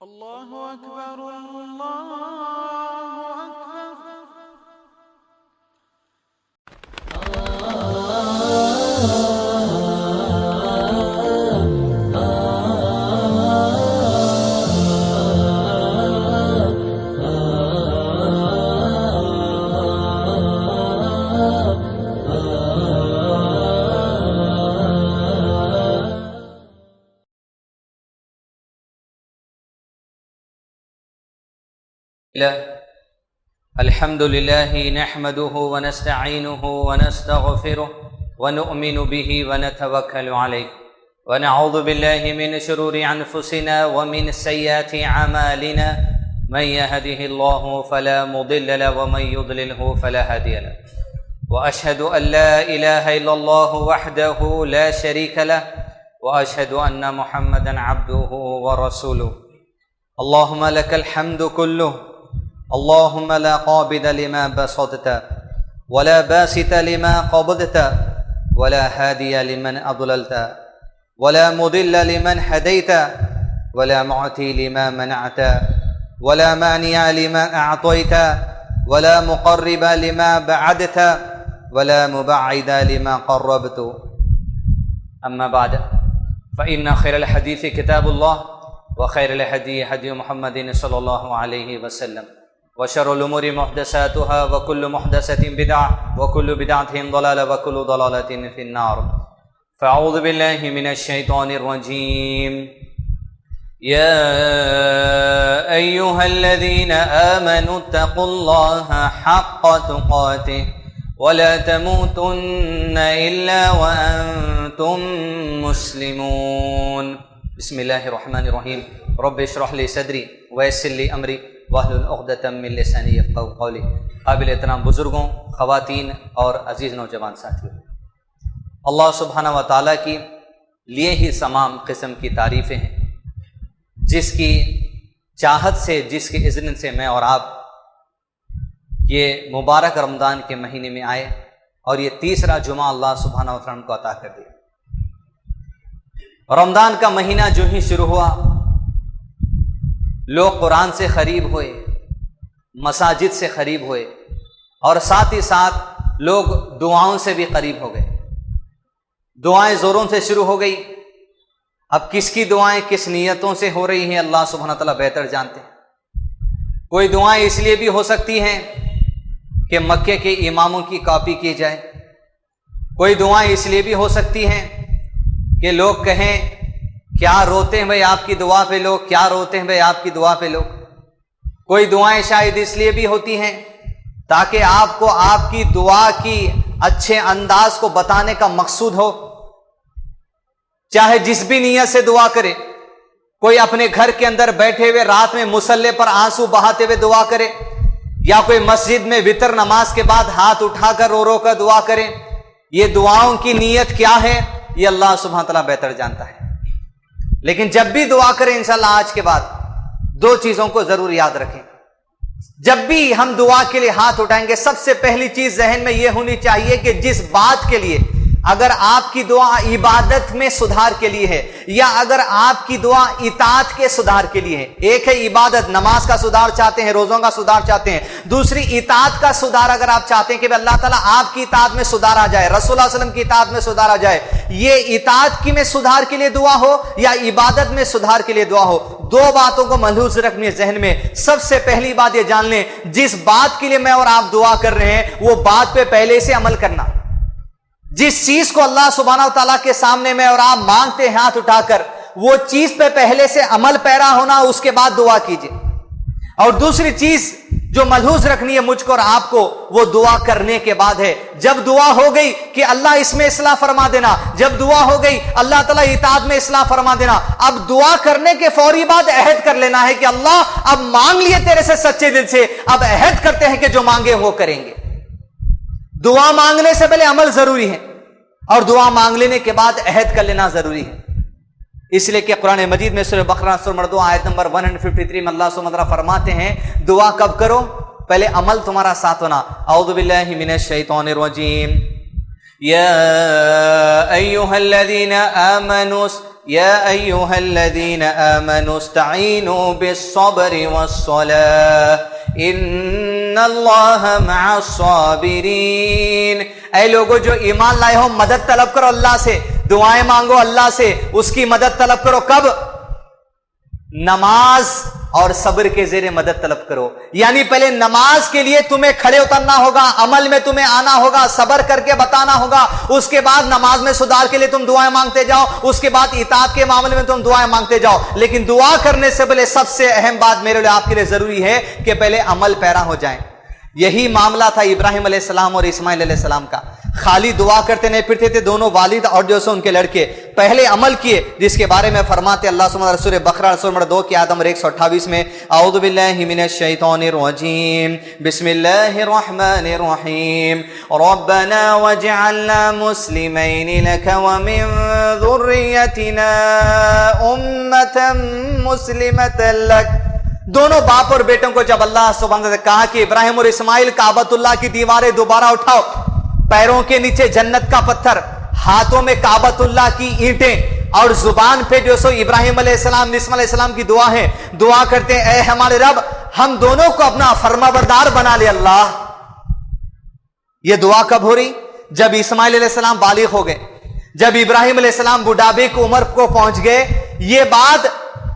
اللہ اکبر اللہ اکبر۔ الحمد لله نحمده ونستعينه ونستغفره ونؤمن به ونتوكل عليه ونعوذ بالله من شرور أنفسنا ومن سيئات أعمالنا من يهده الله فلا مضل له ومن يضلله فلا هادي له وأشهد أن لا إله إلا الله وحده لا شريك له وأشهد أن محمدا عبده ورسوله اللهم لك الحمد كله اللهم لا قابض لما بسطت ولا باسط لما قبضت ولا هادي لمن أضللت ولا مضل لمن هديت ولا معطي لما منعت ولا مانع لما أعطيت ولا مقرب لما بعدت ولا مبعد لما قربت أما بعد فإن خير الحديث كتاب الله وخير الهدي هدي محمد صلى الله عليه وسلم وشر الأمور محدثاتها وكل محدثة بدعة وكل بدعة ضلالة وكل ضلالة في النار فأعوذ بالله من الشيطان الرجيم يا أيها الذين آمنوا اتقوا الله حق تقاته ولا تموتن إلا وأنتم مسلمون بسم اللہ الرحمن الرحیم رب اشرح لی صدری ویسر لی امری واحلل عقدۃ من لسانی یفقہوا قولی۔ قابل احترام بزرگوں، خواتین اور عزیز نوجوان ساتھیوں، اللہ سبحانہ و تعالیٰ کی لیے ہی تمام قسم کی تعریفیں ہیں، جس کی چاہت سے، جس کے اذن سے میں اور آپ یہ مبارک رمضان کے مہینے میں آئے اور یہ تیسرا جمعہ اللہ سبحانہ و تعالیٰ کو عطا کر دیا۔ رمضان کا مہینہ جو ہی شروع ہوا، لوگ قرآن سے قریب ہوئے، مساجد سے قریب ہوئے، اور ساتھ ہی ساتھ لوگ دعاؤں سے بھی قریب ہو گئے۔ دعائیں زوروں سے شروع ہو گئی۔ اب کس کی دعائیں کس نیتوں سے ہو رہی ہیں اللہ سبحانہ تعالیٰ بہتر جانتے ہیں۔ کوئی دعائیں اس لیے بھی ہو سکتی ہیں کہ مکے کے اماموں کی کاپی کی جائے، کوئی دعائیں اس لیے بھی ہو سکتی ہیں کہ لوگ کہیں کیا روتے ہیں بھائی آپ کی دعا پہ لوگ، کیا روتے ہیں بھائی آپ کی دعا پہ لوگ۔ کوئی دعائیں شاید اس لیے بھی ہوتی ہیں تاکہ آپ کو آپ کی دعا کی اچھے انداز کو بتانے کا مقصود ہو، چاہے جس بھی نیت سے دعا کرے۔ کوئی اپنے گھر کے اندر بیٹھے ہوئے رات میں مصلی پر آنسو بہاتے ہوئے دعا کرے، یا کوئی مسجد میں وتر نماز کے بعد ہاتھ اٹھا کر رو رو کر دعا کرے۔ یہ دعاؤں کی نیت کیا ہے یہ اللہ سبحانہ تعالیٰ بہتر جانتا ہے۔ لیکن جب بھی دعا کریں انشاءاللہ آج کے بعد دو چیزوں کو ضرور یاد رکھیں۔ جب بھی ہم دعا کے لیے ہاتھ اٹھائیں گے، سب سے پہلی چیز ذہن میں یہ ہونی چاہیے کہ جس بات کے لیے، اگر آپ کی دعا عبادت میں سدھار کے لیے ہے یا اگر آپ کی دعا اطاعت کے سدھار کے لیے ہے، ایک ہے عبادت، نماز کا سدھار چاہتے ہیں، روزوں کا سدھار چاہتے ہیں، دوسری اطاعت کا سدھار اگر آپ چاہتے ہیں کہ اللہ تعالیٰ آپ کی اطاعت میں سدھار آ جائے، رسول اللہ علیہ وسلم کی اطاعت میں سدھار آ جائے، یہ اطاعت کی میں سدھار کے لیے دعا ہو یا عبادت میں سدھار کے لیے دعا ہو، دو باتوں کو ملحوظ رکھنی ہے ذہن میں۔ سب سے پہلی بات یہ جان لیں، جس بات کے لیے میں اور آپ دعا کر رہے ہیں وہ بات پہ پہلے سے عمل کرنا۔ جس چیز کو اللہ سبحانہ وتعالیٰ کے سامنے میں اور آپ مانگتے ہیں ہاتھ اٹھا کر، وہ چیز پہ پہلے سے عمل پیرا ہونا، اس کے بعد دعا کیجیے۔ اور دوسری چیز جو ملحوظ رکھنی ہے مجھ کو اور آپ کو، وہ دعا کرنے کے بعد ہے۔ جب دعا ہو گئی کہ اللہ اس میں اصلاح فرما دینا، جب دعا ہو گئی اللہ تعالیٰ اطاعت میں اصلاح فرما دینا، اب دعا کرنے کے فوری بعد عہد کر لینا ہے کہ اللہ اب مانگ لیے تیرے سے سچے دل سے، اب عہد کرتے ہیں کہ جو مانگے وہ کریں گے۔ دعا مانگنے سے پہلے عمل ضروری ہے اور دعا مانگ لینے کے بعد عہد کر لینا ضروری ہے۔ اس لیے کہ قرآن مجید میں سورہ بقرہ سورہ نمبر 2 آیت نمبر 153 میں اللہ سبحانہ وتعالیٰ فرماتے ہیں دعا کب کرو؟ پہلے عمل تمہارا ساتھ ہونا۔ اعوذ باللہ من الشیطان الرجیم یا ایھا الذین آمنوا या अय्युहल्लज़ीना आमनू इस्तईनू बिस्सब्रि वस्सलाह इन्नल्लाहा मअस्साबिरीन। ऐ लोगों जो ईमान लाए हो, मदद तलब करो अल्लाह से, दुआएं मांगो अल्लाह से, उसकी मदद तलब करो। कब? नमाज और सब्र के जेरे मदद तलब करो। यानी पहले नमाज के लिए तुम्हें खड़े उतरना होगा, अमल में तुम्हें आना होगा, सब्र करके बताना होगा। उसके बाद नमाज में सुधार के लिए तुम दुआएं मांगते जाओ, उसके बाद इताअत के मामले में तुम दुआएं मांगते जाओ। लेकिन दुआ करने से पहले सबसे अहम बात मेरे लिए आपके लिए जरूरी है कि पहले अमल पैरा हो जाए। यही मामला था इब्राहिम अलैहिस्सलाम और इस्माइल अलैहिस्सलाम का। खाली दुआ करते नहीं फिरते थे दोनों वालिद और जो उनके लड़के, पहले अमल किए, जिसके बारे में फरमाते अल्लाह सुब्हानहू सूरह बकरा सूरह नंबर 2 की आयत नंबर 128 में, औज़ु बिल्लाहि मिनश शैतानिर रजीम, बिस्मिल्लाहिर रहमानिर रहीम, रब्बना वजअलना मुस्लिमैनि लक व मिन ज़ुर्रिय्यतिना उम्मतन मुस्लिमतन लक। दोनों बाप और बेटों को जब अल्लाह सुब्हानहू ने कहा कि इब्राहिम और इस्माइल काबतुल्लाह की दीवारें दोबारा उठाओ, पैरों के नीचे जन्नत का पत्थर, हाथों में काबतुल्लाह की ईंटें और जुबान पे जो सो इब्राहिम अलैहिस्सलाम इस्माइल अलैहिस्सलाम की दुआ है, दुआ करते हैं, ऐ हमारे रब हम दोनों को अपना फरमाबरदार बना ले अल्लाह। ये दुआ कब हो रही? जब इस्माइल अलैहिस्सलाम बालिग हो गए, जब इब्राहिम अलैहिस्सलाम बुढ़ापे की उम्र को पहुंच गए। ये बात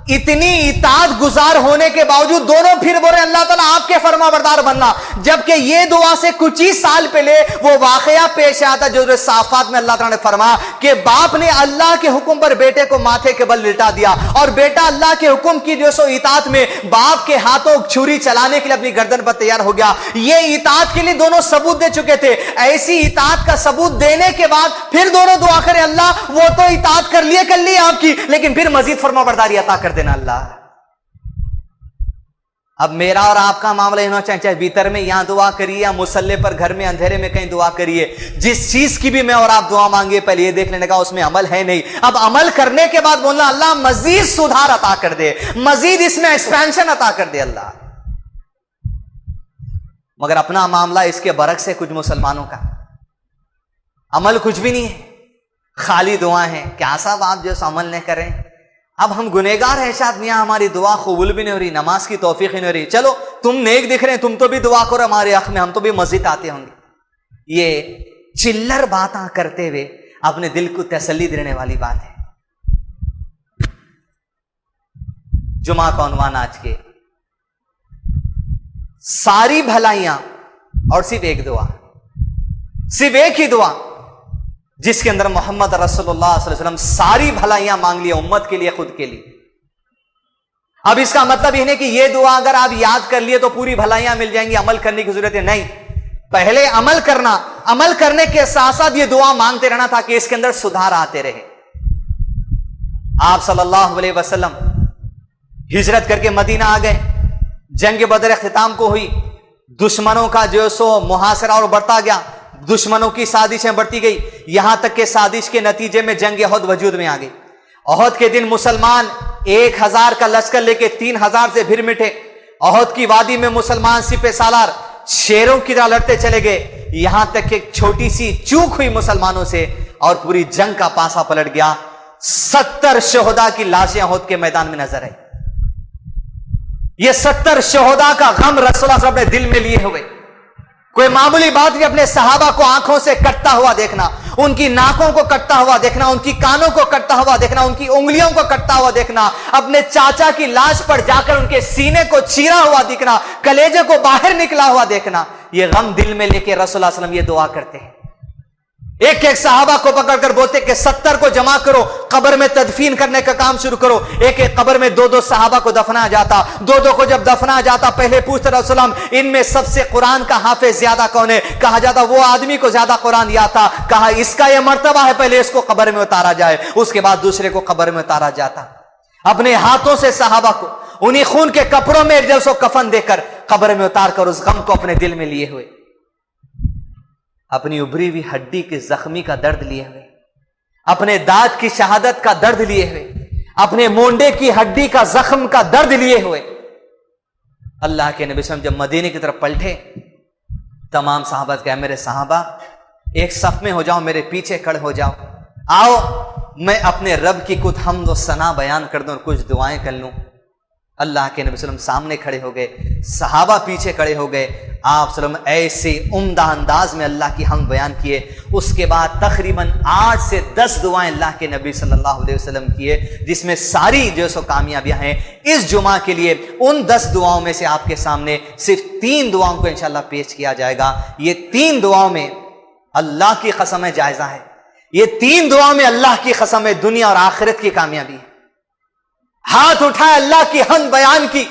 इतनी इताअत गुजार होने के बावजूद दोनों फिर बोले अल्लाह ताला आपके फरमाबरदार बनना। जबकि ये दुआ से कुछ ही साल पहले वो वाकया पेश आता जो साफात में अल्लाह ताला ने फरमाया कि बाप ने अल्लाह के हुक्म पर बेटे को माथे के बल लिटा दिया और बेटा अल्लाह के हुक्म की जो सो इताअत में बाप के हाथों छुरी चलाने के लिए अपनी गर्दन पर तैयार हो गया। ये इताअत के लिए दोनों सबूत दे चुके थे। ऐसी इताअत का सबूत देने के बाद फिर दोनों दुआ करें अल्लाह वो तो इताअत कर लिए आपकी, लेकिन फिर मजीद फरमाबरदारी अता कर देना अल्लाह। अब मेरा और आपका मामला होना चाहिए, चाहे भीतर में यहां दुआ करिए या मुसल्ले पर घर में अंधेरे में कहीं दुआ करिए, जिस चीज की भी मैं और आप दुआ मांगिए पहले ये देख लेने का उसमें अमल है नहीं। अब अमल करने के बाद बोलना अल्लाह मजीद सुधार अता कर दे, मजीद इसमें एक्सपेंशन अता कर दे अल्लाह। मगर अपना मामला इसके बरक से कुछ मुसलमानों का अमल कुछ भी नहीं है, खाली दुआ है। क्या साहब आप जो अमल नहीं करें, अब हम गुनहगार हैं शायद, मियां हमारी दुआ कबूल भी नहीं हो रही, नमाज की तौफीक ही नहीं हो रही। चलो तुम नेक दिख रहे हैं, तुम तो भी दुआ करो हमारे हक में, हम तो भी मस्जिद आते होंगे। ये चिल्लर बातें करते हुए अपने दिल को तसल्ली देने वाली बात है। जुमा का उन्वान आज के सारी भलाइयां और सिर्फ एक दुआ, सिर्फ एक ही दुआ जिसके अंदर मोहम्मद रसूलुल्लाह सल्लल्लाहु अलैहि वसल्लम सारी भलाइयां मांग ली उम्मत के लिए, खुद के लिए। अब इसका मतलब यह नहीं कि यह दुआ अगर आप याद कर लिए तो पूरी भलाइयां मिल जाएंगी, अमल करने की जरूरत है, नहीं। पहले अमल करना, अमल करने के साथ साथ यह दुआ मांगते रहना ताकि इसके अंदर सुधार आते रहे। आप सल्लल्लाहु अलैहि वसल्लम हिजरत करके मदीना आ गए, जंग बदर अख्तिताम को हुई, दुश्मनों का जो सो मुहासरा और बढ़ता गया, दुश्मनों की साजिशें बढ़ती गई, यहां तक के साजिश के नतीजे में जंग ओहद वजूद में आ गई। ओहद के दिन मुसलमान 1000 का लश्कर लेके 3000 से भिड़ मिटे। ओहद की वादी में मुसलमान सिपह सालार शेरों की तरह लड़ते चले गए, यहां तक कि एक छोटी सी चूक हुई मुसलमानों से और पूरी जंग का पासा पलट गया। 70 शोहदा की लाशें ओहद के मैदान में नजर आई। ये 70 शोहदा का गम रसूलुल्लाह अपने दिल में लिए हुए। कोई मामूली बात नहीं, अपने सहाबा को आंखों से कटता हुआ देखना, उनकी नाकों को कटता हुआ देखना, उनकी कानों को कटता हुआ देखना, उनकी उंगलियों को कटता हुआ देखना, अपने चाचा की लाश पर जाकर उनके सीने को चीरा हुआ दिखना, कलेजे को बाहर निकला हुआ देखना, ये गम दिल में लेके रसूलुल्लाह सल्लल्लाहु अलैहि वसल्लम ये दुआ करते हैं। एक एक सहाबा को पकड़कर बोलते कि 70 को जमा करो, कब्र में तदफीन करने का काम शुरू करो। एक एक कब्र में 2-2 सहाबा को दफना जाता, 2-2 को जब दफना जाता पहले पूछते रसूलुल्लाह इनमें सबसे कुरान का हाफिज ज्यादा कौन है? कहा जाता वो आदमी को ज्यादा कुरान याद था। कहा इसका यह मर्तबा है, पहले इसको कब्र में उतारा जाए, उसके बाद दूसरे को कब्र में उतारा जाता। अपने हाथों से सहाबा को उन्हीं खून के कपड़ों में एक जैसो कफन देकर कब्र में उतार कर उस गम को अपने दिल में लिए हुए, अपनी उभरी हुई हड्डी के जख्मी का दर्द लिए हुए, अपने दांत की शहादत का दर्द लिए हुए, अपने मोंडे की हड्डी का जख्म का दर्द लिए हुए। अल्लाह के नबी सल्लल्लाहु अलैहि वसल्लम जब मदीने की तरफ पलटे, तमाम सहाबा कहे मेरे सहाबा एक सफ में हो जाओ, मेरे पीछे खड़े हो जाओ, आओ میں اپنے رب کی کچھ حمد و ثنا بیان کر دوں اور کچھ دعائیں کر لوں. اللہ کے نبی صلی اللہ علیہ وسلم سامنے کھڑے ہو گئے, صحابہ پیچھے کھڑے ہو گئے. آپ صلی اللہ علیہ وسلم ایسے عمدہ انداز میں اللہ کی حمد بیان کیے. اس کے بعد تقریباً 8 سے 10 دعائیں اللہ کے نبی صلی اللہ علیہ وسلم کیے, جس میں ساری جو سو کامیابیاں ہیں. اس جمعہ کے لیے ان 10 دعاؤں میں سے آپ کے سامنے صرف 3 دعاؤں کو انشاءاللہ پیش کیا جائے گا. یہ 3 دعاؤں میں اللہ کی قسم ہے جائزہ ہے. یہ 3 دعاؤں میں اللہ کی قسم ہے دنیا اور آخرت کی کامیابی ہے. ہاتھ اٹھائے, اللہ کی حمد بیان کی.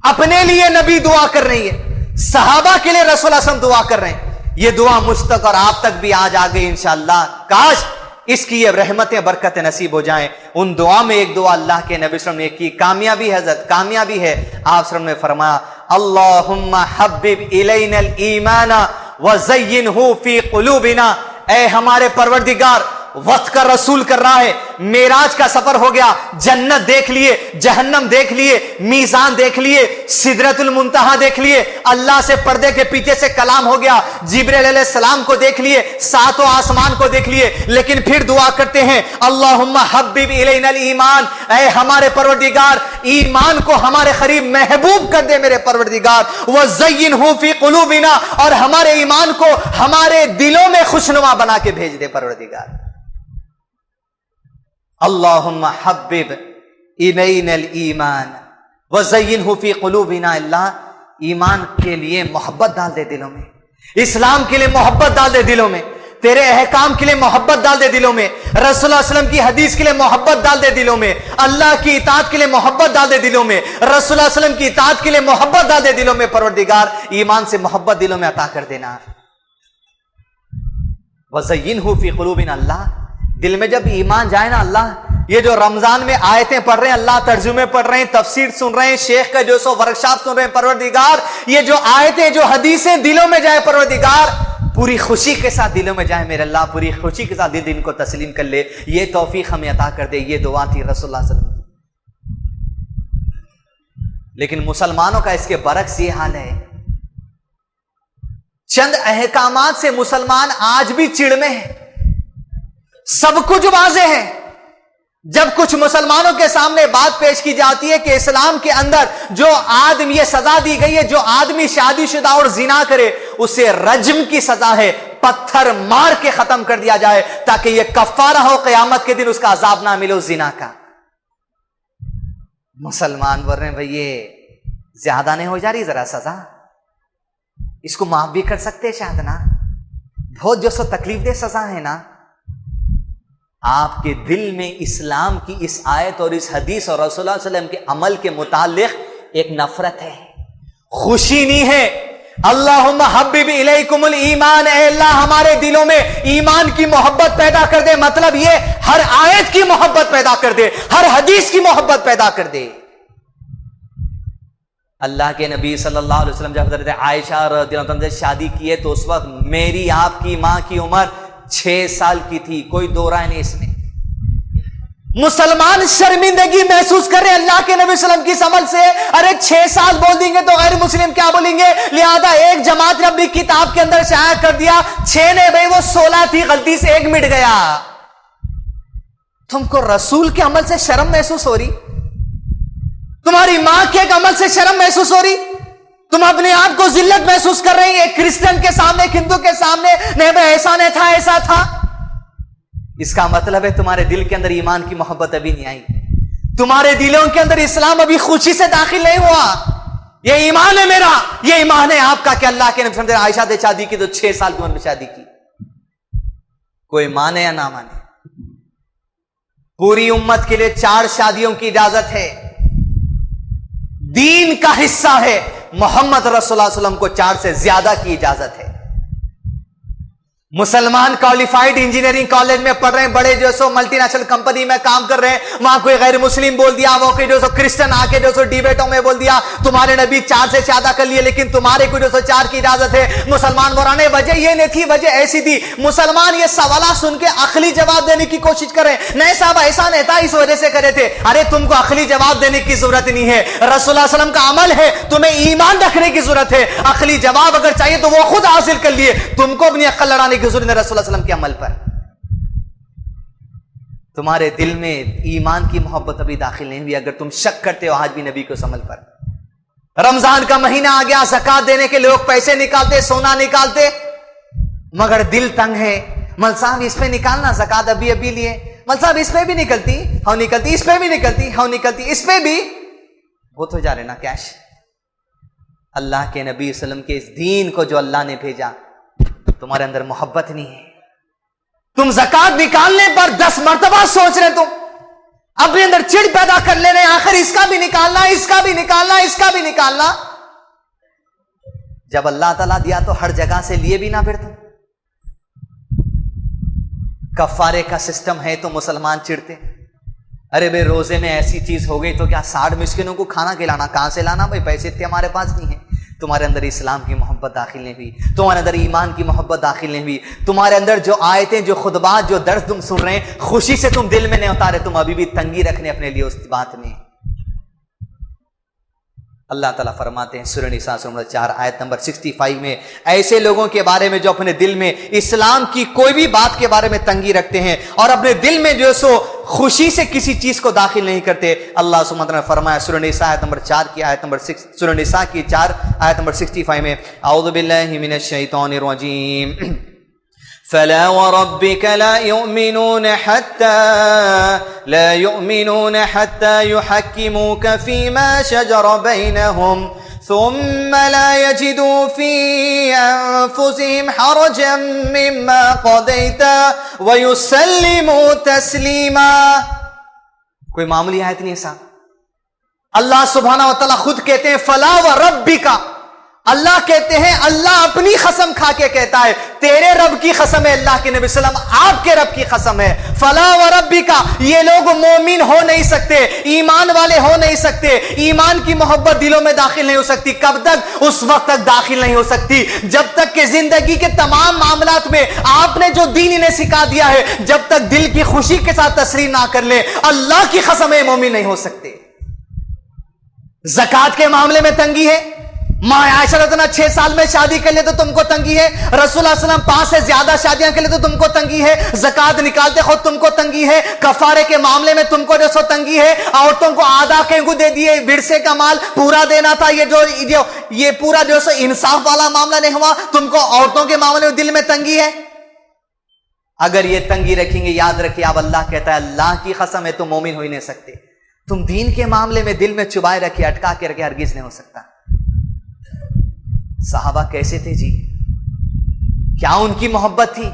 اپنے لیے نبی دعا کر رہی ہے, صحابہ کے لیے رسول اللہ صلی اللہ علیہ وسلم دعا کر رہے ہیں. یہ دعا مجھ تک اور آپ تک بھی آج آ گئی انشاءاللہ. کاش اس کی یہ رحمتیں برکتیں نصیب ہو جائیں. ان دعا میں ایک دعا اللہ کے نبی صلی اللہ علیہ وسلم نے کی, کامیابی ہے حضرت, کامیابی ہے. آپ صلی اللہ علیہ وسلم نے فرمایا اللہم حبب الینا الایمان وزینہ فی قلوبنا. اے ہمارے پروردگار, وقت کا رسول کر رہا ہے, معراج کا سفر ہو گیا, جنت دیکھ لیے, جہنم دیکھ لیے, میزان دیکھ لیے, سدرۃ المنتہا دیکھ لیے, اللہ سے پردے کے پیچھے سے کلام ہو گیا, جبرائیل علیہ السلام کو دیکھ لیے, 7 آسمان کو دیکھ لیے. لیکن پھر دعا کرتے ہیں اللہم حبب الینا الایمان, اے ہمارے پروردگار ایمان کو ہمارے قریب محبوب کر دے میرے پروردگار. وزینہ فی قلوبنا, اور ہمارے ایمان کو ہمارے دلوں میں خوشنما بنا کے بھیج دے پروردگار. اللہم حبب الینا الایمان وزینہ فی قلوبنا. اللہ ایمان کے لیے محبت ڈال دے دلوں میں, اسلام کے لیے محبت ڈال دے دلوں میں, تیرے احکام کے لیے محبت ڈال دے دلوں میں, رسول اللہ صلی اللہ علیہ وسلم کی حدیث کے لیے محبت ڈال دے دلوں میں, اللہ کی اطاعت کے لیے محبت ڈال دے دلوں میں, رسول اللہ صلی اللہ علیہ وسلم کی اطاعت کے لیے محبت ڈال دے دلوں میں. پروردگار ایمان سے محبت دلوں میں عطا کر دینا. وزینہ فی قلوبنا. اللہ دل میں جب ایمان جائے نا, اللہ یہ جو رمضان میں آیتیں پڑھ رہے ہیں, اللہ ترجمے پڑھ رہے ہیں, تفسیر سن رہے ہیں, شیخ کا جو سو ورکشاپ سن رہے ہیں, پروردگار یہ جو آیتیں جو حدیثیں دلوں میں جائے پروردگار, پوری خوشی کے ساتھ دلوں میں جائے میرے اللہ, پوری خوشی کے ساتھ دل کو تسلیم کر لے. یہ توفیق ہمیں عطا کر دے. یہ دعا تھی رسول اللہ صلی اللہ علیہ وسلم. لیکن مسلمانوں کا اس کے برعکس یہ حال ہے, چند احکامات سے مسلمان آج بھی چڑ میں ہے. سب کچھ واضح ہے. جب کچھ مسلمانوں کے سامنے بات پیش کی جاتی ہے کہ اسلام کے اندر جو آدمی, یہ سزا دی گئی ہے, جو آدمی شادی شدہ اور زنا کرے اسے رجم کی سزا ہے, پتھر مار کے ختم کر دیا جائے تاکہ یہ کفارہ ہو, قیامت کے دن اس کا عذاب نہ ملے اس زنا کا. مسلمان بول رہے ہیں بھئی یہ زیادہ نہیں ہو جا رہی ذرا سزا, اس کو معاف بھی کر سکتے شاید نا, بہت جو سو تکلیف دہ سزا ہے نا. آپ کے دل میں اسلام کی اس آیت اور اس حدیث اور رسول اللہ صلی اللہ علیہ وسلم کے عمل کے متعلق ایک نفرت ہے, خوشی نہیں ہے. اللہم حبب الیکم الایمان, اے اللہ ہمارے دلوں میں ایمان کی محبت پیدا کر دے. مطلب یہ ہر آیت کی محبت پیدا کر دے, ہر حدیث کی محبت پیدا کر دے. اللہ کے نبی صلی اللہ علیہ وسلم جب حضرت عائشہ رضی اللہ عنہا سے شادی کیے تو اس وقت میری آپ کی ماں کی عمر 6 سال کی تھی, کوئی دو رائے نہیں اس میں. مسلمان شرمندگی محسوس کر رہے اللہ کے نبی صلی اللہ علیہ وسلم کی عمل سے. ارے 6 سال بول دیں گے تو غیر مسلم کیا بولیں گے, لہذا ایک جماعت نے اپنی کتاب کے اندر شائع کر دیا 6 نہیں بھائی وہ 16 تھی, غلطی سے 1 مٹ گیا. تم کو رسول کے عمل سے شرم محسوس ہو رہی, تمہاری ماں کے ایک عمل سے شرم محسوس ہو رہی, تم اپنے آپ کو ذلت محسوس کر رہے ہیں ایک کرسچن کے سامنے, ایک ہندو کے سامنے, نہیں بھائی ایسا نہیں تھا ایسا تھا. اس کا مطلب ہے تمہارے دل کے اندر ایمان کی محبت ابھی نہیں آئی, تمہارے دلوں کے اندر اسلام ابھی خوشی سے داخل نہیں ہوا. یہ ایمان ہے میرا, یہ ایمان ہے آپ کا کہ اللہ کے نبی صلی اللہ علیہ وسلم عائشہ سے شادی کی تو 6 سال کی عمر میں شادی کی. کوئی مانے یا نہ مانے, پوری امت کے لیے 4 شادیوں کی اجازت ہے, دین کا حصہ ہے. محمد رسول اللہ صلی اللہ علیہ وسلم کو 4 سے زیادہ کی اجازت ہے. مسلمان کوالیفائڈ انجینئرنگ کالج میں پڑھ رہے ہیں, بڑے جو سو ملٹی نیشنل کمپنی میں کام کر رہے ہیں, وہاں کوئی غیر مسلم بول دیا, وہ کوئی جو سو کرسچن آ کے جو سو ڈیبیٹوں میں بول دیا تمہارے نبی 4 سے زیادہ کر لیے لیکن تمہارے کو جو سو 4 کی اجازت ہے. مسلمان مولانا وجہ یہ نہیں تھی, وجہ ایسی تھی. مسلمان یہ سوالات سن کے عقلی جواب دینے کی کوشش کریں, نہیں صاحب ایسا نہیں تھا اس وجہ سے کرے تھے. ارے تم کو عقلی جواب دینے کی ضرورت نہیں ہے, رسول اللہ صلی اللہ علیہ وسلم کا عمل ہے, تمہیں ایمان رکھنے کی ضرورت ہے. عقلی جواب اگر چاہیے تو وہ خود حاصل کر لیے, تم کو اپنی عقل لڑانے کی ضرورت ہے رسول اللہ صلی اللہ علیہ وسلم کے عمل پر. تمہارے دل میں ایمان کی محبت ابھی داخل نہیں ہوئی. اگر تم شک کرتے ہو آج بھی نبی کو عمل پر. رمضان کا مہینہ آ گیا, زکات دینے کے لوگ پیسے نکالتے, سونا نکالتے, مگر دل تنگ ہے. مل صاحب اس پہ نکالنا, زکات ابھی لیے. مل صاحب اس پہ بھی نکلتی, ہاں نکلتی, اس پہ بھی نکلتی, ہاں نکلتی, اس پہ بھی بہت ہو جا رہے نا کیش. اللہ کے نبی صلی اللہ علیہ وسلم کے اس دین کو جو اللہ نے بھیجا, تمہارے اندر محبت نہیں ہے. تم زکات نکالنے پر 10 مرتبہ سوچ رہے, تم اپنے اندر چڑ پیدا کر لے رہے, آخر اس کا بھی نکالنا, اس کا بھی نکالنا, اس کا بھی نکالنا. جب اللہ تعالیٰ دیا تو ہر جگہ سے لیے بھی نہ پھر تم. کفارے کا سسٹم ہے تو مسلمان چڑتے, ارے بھائی روزے میں ایسی چیز ہو گئی تو کیا 60 مسکینوں کو کھانا کھلانا, کہاں سے لانا بھائی, پیسے اتنے ہمارے پاس نہیں ہیں. تمہارے اندر اسلام کی محبت داخل نہیں ہوئی, تمہارے اندر ایمان کی محبت داخل نہیں ہوئی, تمہارے اندر جو آیتیں, جو خطبات, جو درس تم سن رہے ہیں خوشی سے تم دل میں نہیں اتارے, تم ابھی بھی تنگی رکھنے اپنے لیے اس بات میں. اللہ تعالیٰ فرماتے ہیں سورہ نساء سورہ نمبر 4 آیت نمبر 65 میں, ایسے لوگوں کے بارے میں جو اپنے دل میں اسلام کی کوئی بھی بات کے بارے میں تنگی رکھتے ہیں اور اپنے دل میں جو سو خوشی سے کسی چیز کو داخل نہیں کرتے. اللہ سبحانہ وتعالیٰ نے فرمایا سورہ نساء آیت نمبر 4 کی آیت نمبر 6, سورہ نساء کی 4 آیت نمبر 65 میں, اعوذ باللہ من الشیطان الرجیم فلا وربك لا يؤمنون حتى يحكموك فيما شجر بينهم ثم لا يجدوا في أنفسهم حرجا مما قضيت ويسلموا تسليما. کوئی معمولی آیت نہیں ایسا. اللہ سبحانہ وتعالی خود کہتے ہیں فلا وربک, اللہ کہتے ہیں, اللہ اپنی قسم کھا کے کہتا ہے, تیرے رب کی قسم ہے, اللہ کے نبی صلی اللہ علیہ وسلم آپ کے رب کی قسم ہے. فلا وربک, یہ لوگ مومن ہو نہیں سکتے, ایمان والے ہو نہیں سکتے, ایمان کی محبت دلوں میں داخل نہیں ہو سکتی. کب تک؟ اس وقت تک داخل نہیں ہو سکتی جب تک کہ زندگی کے تمام معاملات میں آپ نے جو دین انہیں سکھا دیا ہے, جب تک دل کی خوشی کے ساتھ تسلیم نہ کر لیں, اللہ کی قسم ہے مومن نہیں ہو سکتے. زکات کے معاملے میں تنگی ہے, ماں عائشہ رضی اللہ عنہا 6 سال میں شادی کر لے تو تم کو تنگی ہے, رسول اللہ صلی اللہ علیہ وسلم 5 سے زیادہ شادیاں کر لے تو تم کو تنگی ہے, زکات نکالتے خود تم کو تنگی ہے, کفارے کے معاملے میں تم کو جو سو تنگی ہے, عورتوں کو آدھا کینگو دے دیے, ورثے کا مال پورا دینا تھا, یہ پورا جو سو انصاف والا معاملہ نہیں ہوا, تم کو عورتوں کے معاملے میں دل میں تنگی ہے. اگر یہ تنگی رکھیں گے, یاد رکھیے آپ, اللہ کہتا ہے اللہ کی قسم ہے تم مومن ہو ہی نہیں سکتے. تم دین کے معاملے میں دل میں چبائے رکھے, اٹکا کے رکھے, ہرگز نہیں ہو سکتا. صحابہ کیسے تھے جی, کیا ان کی محبت تھی؟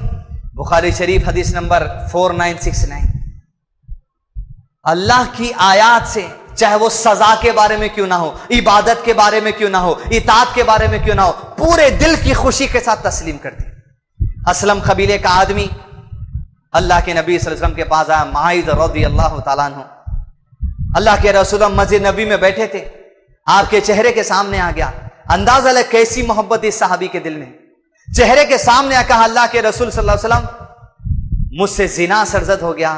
بخاری شریف حدیث نمبر 4969, اللہ کی آیات سے, چاہے وہ سزا کے بارے میں کیوں نہ ہو, عبادت کے بارے میں کیوں نہ ہو, اطاعت کے بارے میں کیوں نہ ہو, پورے دل کی خوشی کے ساتھ تسلیم کرتے. اسلم قبیلے کا آدمی اللہ کے نبی صلی اللہ علیہ وسلم کے پاس آیا, معاذ رضی اللہ تعالیٰ عنہ. اللہ کے رسول مسجد نبی میں بیٹھے تھے, آپ کے چہرے کے سامنے آ گیا. اندازہ لے کیسی محبت اس صحابی کے دل میں. چہرے کے سامنے آ کہا, اللہ کے رسول صلی اللہ علیہ وسلم مجھ سے زنا سرزد ہو گیا,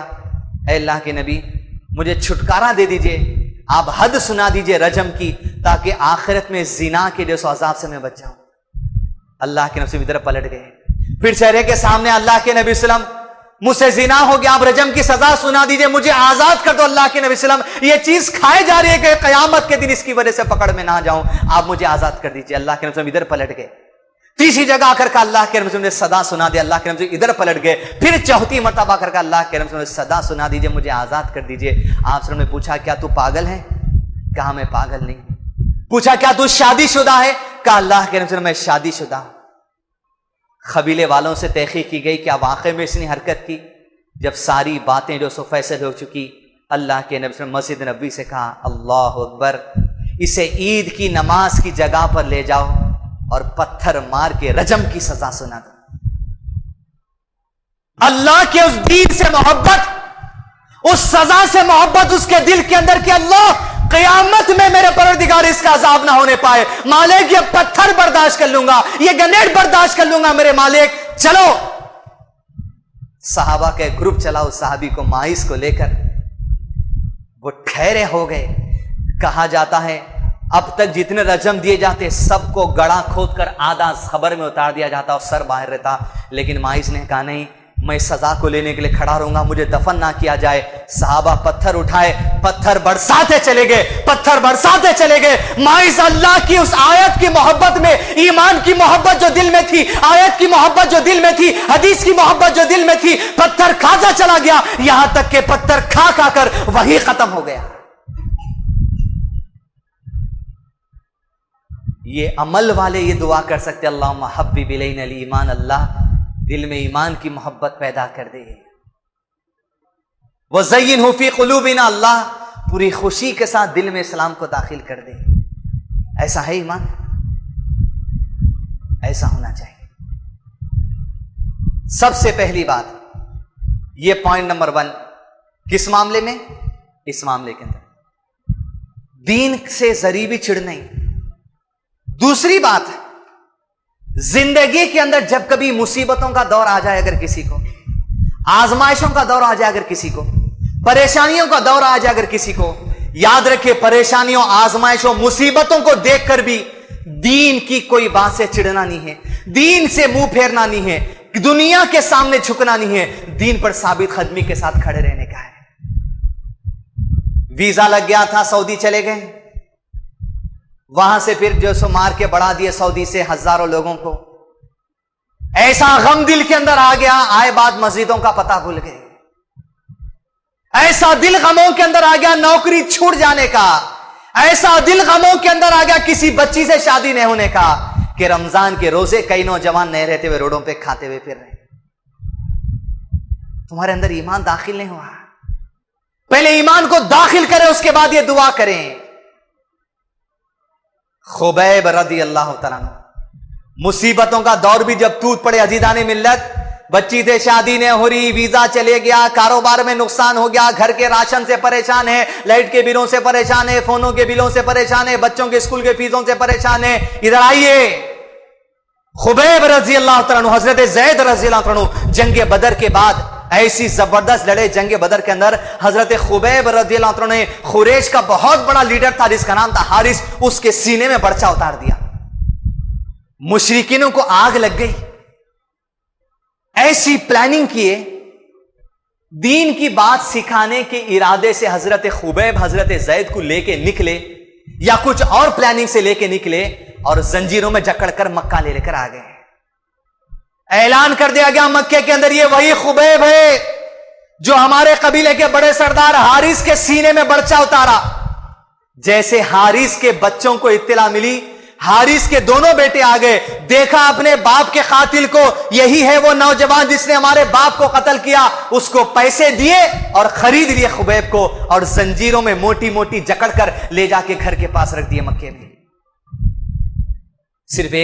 اے اللہ کے نبی مجھے چھٹکارا دے دیجئے, آپ حد سنا دیجئے رجم کی, تاکہ آخرت میں زنا کے جو عذاب سے میں بچ جاؤں. اللہ کے نبی ادھر پلٹ گئے. پھر چہرے کے سامنے اللہ کے نبی صلی اللہ علیہ وسلم مجھ سے زنا ہو گیا, آپ رجم کی سزا سنا دیجئے, مجھے آزاد کر دو. اللہ کے نبی صلی اللہ علیہ وسلم یہ چیز کھائے جا رہی ہے کہ قیامت کے دن اس کی وجہ سے پکڑ میں نہ جاؤں, آپ مجھے آزاد کر دیجئے. اللہ کے نبی صلی اللہ علیہ وسلم ادھر پلٹ گئے. تیسری جگہ آ کر کے اللہ کے نبی صلی اللہ علیہ وسلم نے صدا سنا دیا, اللہ کے نبی صلی اللہ علیہ وسلم ادھر پلٹ گئے. پھر چوتھی مرتبہ کر کے اللہ کے نبی صلی اللہ علیہ وسلم نے صدا سنا دیجئے, مجھے آزاد کر دیجئے. آپ صلی اللہ علیہ وسلم نے پوچھا کیا تو پاگل ہے؟ کہا میں پاگل نہیں. پوچھا کیا تو شادی شدہ ہے؟ کہا اللہ کے نبی صلی اللہ علیہ وسلم میں شادی شدہ ہوں. قبیلے والوں سے تحقیق کی گئی کیا واقعی میں اس نے حرکت کی. جب ساری باتیں جو سو فیصل ہو چکی, اللہ کے نبی صلی اللہ علیہ وسلم مسجد نبی سے کہا, اللہ اکبر, اسے عید کی نماز کی جگہ پر لے جاؤ اور پتھر مار کے رجم کی سزا سنا دو. اللہ کے اس دین سے محبت, اس سزا سے محبت اس کے دل کے اندر کہ اللہ قیامت میں میرے پروردگار اس کا عذاب نہ ہونے پائے. مالک یہ پتھر برداشت کر لوں گا, یہ گنیڈ برداشت کر لوں گا میرے مالک, چلو. صحابہ کا ایک گروپ چلا اس صحابی کو, معاذ کو لے کر, وہ ٹھہرے ہو گئے. کہا جاتا ہے اب تک جتنے رجم دیے جاتے سب کو گڑا کھود کر آدھا خبر میں اتار دیا جاتا اور سر باہر رہتا, لیکن معاذ نے کہا نہیں, میں سزا کو لینے کے لیے کھڑا رہوں گا, مجھے دفن نہ کیا جائے. صحابہ پتھر اٹھائے, پتھر برساتے چلے گئے, پتھر برساتے چلے گئے. مائز اللہ کی اس آیت کی محبت میں, ایمان کی محبت جو دل میں تھی, آیت کی محبت جو دل میں تھی, حدیث کی محبت جو دل میں تھی, پتھر کھاتا چلا گیا, یہاں تک کہ پتھر کھا کھا کر وہی ختم ہو گیا. یہ عمل والے یہ دعا کر سکتے, اللہم حبب الینا الایمان, اللہ دل میں ایمان کی محبت پیدا کر دے. وزینہ فی قلوبنا, اللہ پوری خوشی کے ساتھ دل میں اسلام کو داخل کر دے. ایسا ہے ایمان, ایسا ہونا چاہیے. سب سے پہلی بات یہ پوائنٹ نمبر 1, کس معاملے میں؟ اس معاملے کے اندر دین سے ذری بھی چھڑ نہیں. دوسری بات, زندگی کے اندر جب کبھی مصیبتوں کا دور آ جائے, اگر کسی کو آزمائشوں کا دور آ جائے, اگر کسی کو پریشانیوں کا دور آ جائے, اگر کسی کو, یاد رکھے پریشانیوں, آزمائشوں, مصیبتوں کو دیکھ کر بھی دین کی کوئی بات سے چڑنا نہیں ہے, دین سے منہ پھیرنا نہیں ہے, دنیا کے سامنے جھکنا نہیں ہے, دین پر ثابت قدمی کے ساتھ کھڑے رہنے کا ہے. ویزا لگ گیا تھا, سعودی چلے گئے, وہاں سے پھر جو سو مار کے بڑھا دیے سعودی سے ہزاروں لوگوں کو. ایسا غم دل کے اندر آ گیا, آئے بعد مسجدوں کا پتہ بھول گئے. ایسا دل غموں کے اندر آ گیا نوکری چھوٹ جانے کا. ایسا دل غموں کے اندر آ گیا کسی بچی سے شادی نہیں ہونے کا, کہ رمضان کے روزے کئی نوجوان نہیں رہتے ہوئے روڈوں پہ کھاتے ہوئے پھر رہے. تمہارے اندر ایمان داخل نہیں ہوا. پہلے ایمان کو داخل کریں, اس کے بعد یہ دعا کریں. خبیب رضی اللہ تعالیٰ عنہ, مصیبتوں کا دور بھی جب ٹوٹ پڑے, عزیزان ملت, بچی سے شادی نہیں ہو رہی, ویزا چلے گیا, کاروبار میں نقصان ہو گیا, گھر کے راشن سے پریشان ہے, لائٹ کے بلوں سے پریشان ہے, فونوں کے بلوں سے پریشان ہے, بچوں کے اسکول کے فیسوں سے پریشان ہے. ادھر آئیے, خبیب رضی اللہ تعالیٰ عنہ, حضرت زید رضی اللہ تعالیٰ عنہ جنگ بدر کے بعد ایسی زبردست لڑے. جنگ بدر کے اندر حضرت خبیب رضی اللہ عنہ نے, قریش کا بہت بڑا لیڈر تھا جس کا نام تھا حارث, اس کے سینے میں برچا اتار دیا. مشرکینوں کو آگ لگ گئی. ایسی پلاننگ کیے, دین کی بات سکھانے کے ارادے سے حضرت خبیب حضرت زید کو لے کے نکلے, یا کچھ اور پلاننگ سے لے کے نکلے, اور زنجیروں میں جکڑ کر مکہ لے کر آ گئے. اعلان کر دیا گیا مکے کے اندر, یہ وہی خبیب ہے جو ہمارے قبیلے کے بڑے سردار حارث کے سینے میں برچا اتارا. جیسے حارث کے بچوں کو اطلاع ملی, حارث کے دونوں بیٹے آ گئے, دیکھا اپنے باپ کے قاتل کو, یہی ہے وہ نوجوان جس نے ہمارے باپ کو قتل کیا. اس کو پیسے دیے اور خرید لیے خبیب کو, اور زنجیروں میں موٹی موٹی جکڑ کر لے جا کے گھر کے پاس رکھ دیے مکے میں. صرف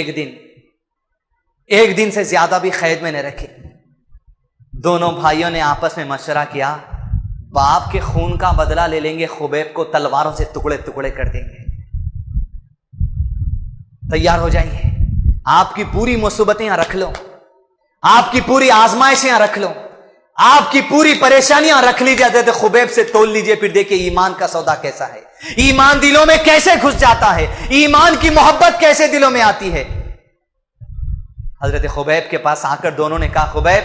ایک دن سے زیادہ بھی قید میں نہ رکھے. دونوں بھائیوں نے آپس میں مشورہ کیا, باپ کے خون کا بدلہ لے لیں گے, خبیب کو تلواروں سے ٹکڑے ٹکڑے کر دیں گے. تیار ہو جائیے, آپ کی پوری مصیبتیں یہاں رکھ لو, آپ کی پوری آزمائشیں یہاں رکھ لو, آپ کی پوری پریشانیاں رکھ لیجیے. حضرت خبیب سے تول لیجیے, پھر دیکھیں ایمان کا سودا کیسا ہے, ایمان دلوں میں کیسے گھس جاتا ہے, ایمان کی محبت کیسے دلوں میں آتی ہے. حضرت خبیب کے پاس آ کر دونوں نے کہا, خبیب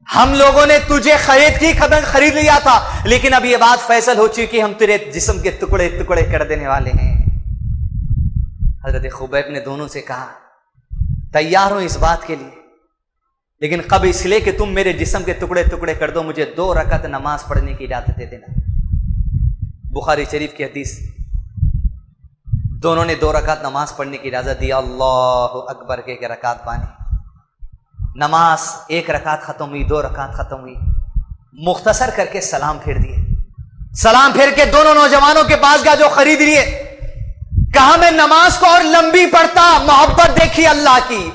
ہم لوگوں نے تجھے خرید لیا تھا, لیکن اب یہ بات فیصل ہو چکی, ہم تیرے جسم کے ٹکڑے ٹکڑے کر دینے والے ہیں. حضرت خبیب نے دونوں سے کہا, تیار ہوں اس بات کے لیے, لیکن قبل اس لیے کہ تم میرے جسم کے ٹکڑے ٹکڑے کر دو, مجھے 2 رکعت نماز پڑھنے کی اجازت دے دینا. بخاری شریف کی حدیث. دونوں نے 2 رکعت نماز پڑھنے کی اجازت دی. اللہ اکبر کے 1 رکعت بانی, نماز 1 رکعت ختم ہوئی, 2 رکعت ختم ہوئی, مختصر کر کے سلام پھیر دیے. سلام پھیر کے دونوں نوجوانوں کے پاس گیا جو خرید لیے, کہا میں نماز کو اور لمبی پڑھتا, محبت دیکھی اللہ کی,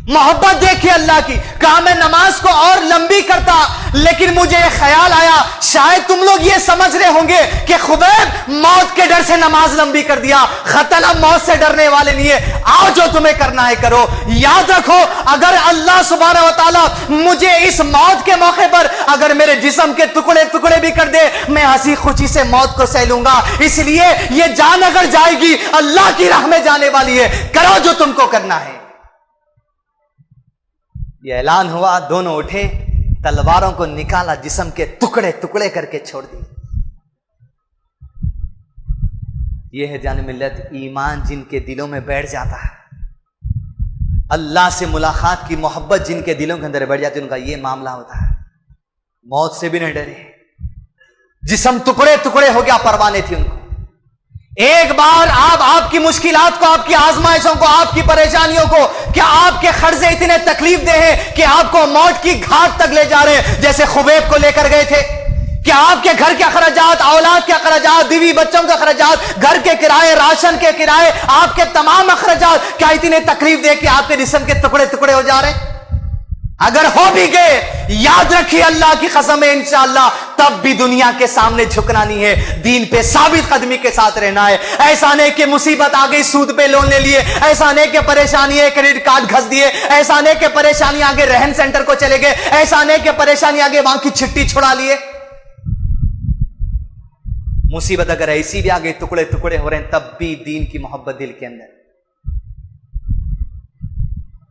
محبت دیکھی اللہ کی. کہا میں نماز کو اور لمبی کرتا, لیکن مجھے خیال آیا شاید تم لوگ یہ سمجھ رہے ہوں گے کہ خبیب موت کے ڈر سے نماز لمبی کر دیا, قتل اب موت سے ڈرنے والے نہیں ہے, آؤ جو تمہیں کرنا ہے کرو. یاد رکھو, اگر اللہ سبحانہ و تعالیٰ مجھے اس موت کے موقع پر اگر میرے جسم کے ٹکڑے ٹکڑے بھی کر دے, میں ہنسی خوشی سے موت کو سہ لوں گا. اس لیے یہ جان اگر جائے گی اللہ کی راہ میں جانے والی ہے, کرو جو تم کو کرنا ہے. یہ اعلان ہوا, دونوں اٹھے, तलवारों को निकाला, जिस्म के टुकड़े टुकड़े करके छोड़ दिए। यह है जान मिल्लत, ईमान जिनके दिलों में बैठ जाता है, अल्लाह से मुलाकात की मोहब्बत जिनके दिलों के अंदर बैठ जाती है, उनका यह मामला होता है, मौत से भी नहीं डरे। जिस्म टुकड़े टुकड़े हो गया, परवाह नहीं थी उनको। एक बार आपकी मुश्किलात को, आपकी आजमाइशों को, आपकी परेशानियों को, क्या आपके खर्चे इतने तकलीफ दे हैं कि आपको मौत की घाट तक ले जा रहे हैं, जैसे खुबैब को लेकर गए थे? क्या आपके घर के अखराजात, औलाद के अखराजात, बीवी बच्चों के अखराजात, घर के किराए, राशन के किराए, आपके तमाम अखराजात क्या इतने तकलीफ दे कि आपके जिस्म के टुकड़े टुकड़े हो जा रहे हैं? अगर हो भी गए, याद रखिए अल्लाह की कसम है, इंशाअल्लाह तब भी दुनिया के सामने झुकना नहीं है, दीन पे साबित कदमी के साथ रहना है। ऐसा नहीं कि मुसीबत आ गई, सूद पे लोन ले लिए, ऐसा नहीं कि परेशानी है क्रेडिट कार्ड घस दिए, ऐसा नहीं कि परेशानी आगे रहन सेंटर को चले गए, ऐसा नहीं कि परेशानी आगे वहां की छिट्टी छुड़ा लिए। मुसीबत अगर ऐसी भी आगे टुकड़े टुकड़े हो रहे हैं, तब भी दीन की मोहब्बत दिल के अंदर।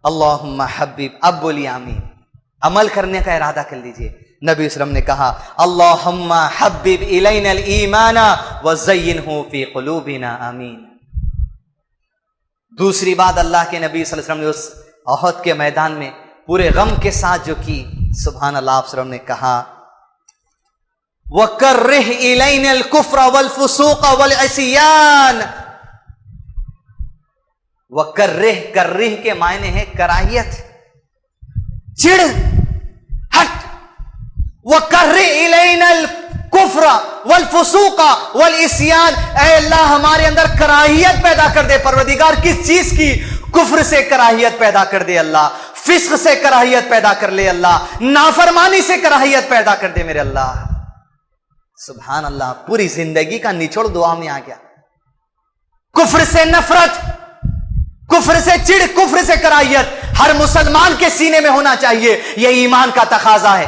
अल्लाहुम्मा हब्बिब, अब बोलिए आमीन, अमल करने का इरादा कर लीजिए। नबी सल्लल्लाहु अलैहि वसल्लम ने कहा, अल्लाहुम्मा हब्बिब इलैनल ईमाना व ज़य्यिनहु फी क़ुलूबिना, आमीन। दूसरी बात अल्लाह के नबी सल्लल्लाहु अलैहि वसल्लम ने उस अहद के मैदान में पूरे गम के साथ जो की, सुभान अल्लाह, आप सल्लल्लाहु अलैहि वसल्लम ने कहा, वकर्रिह इलैनल कुफ्र वल फुसूक वल इस्यान। वकर्रिह, कर्रिह के मायने हैं कराहियत, चिड़, हट। वकर्रिह इलैनल कुफ्र वल फुसूक वल इस्यान, ऐ अल्लाह हमारे अंदर कराहियत पैदा कर दे परवरदिगार। किस चीज की? कुफ्र से कराहियत पैदा कर दे अल्लाह, फिस्क से कराहियत पैदा कर ले अल्लाह, नाफरमानी से कराहियत पैदा कर दे मेरे अल्लाह। सुभान अल्लाह, पूरी जिंदगी का निचोड़ दुआ में आ गया। कुफ्र से नफरत, कुफ्र से चिड़, कुफ्र से कराहियत हर मुसलमान के सीने में होना चाहिए, यह ईमान का तकाजा है।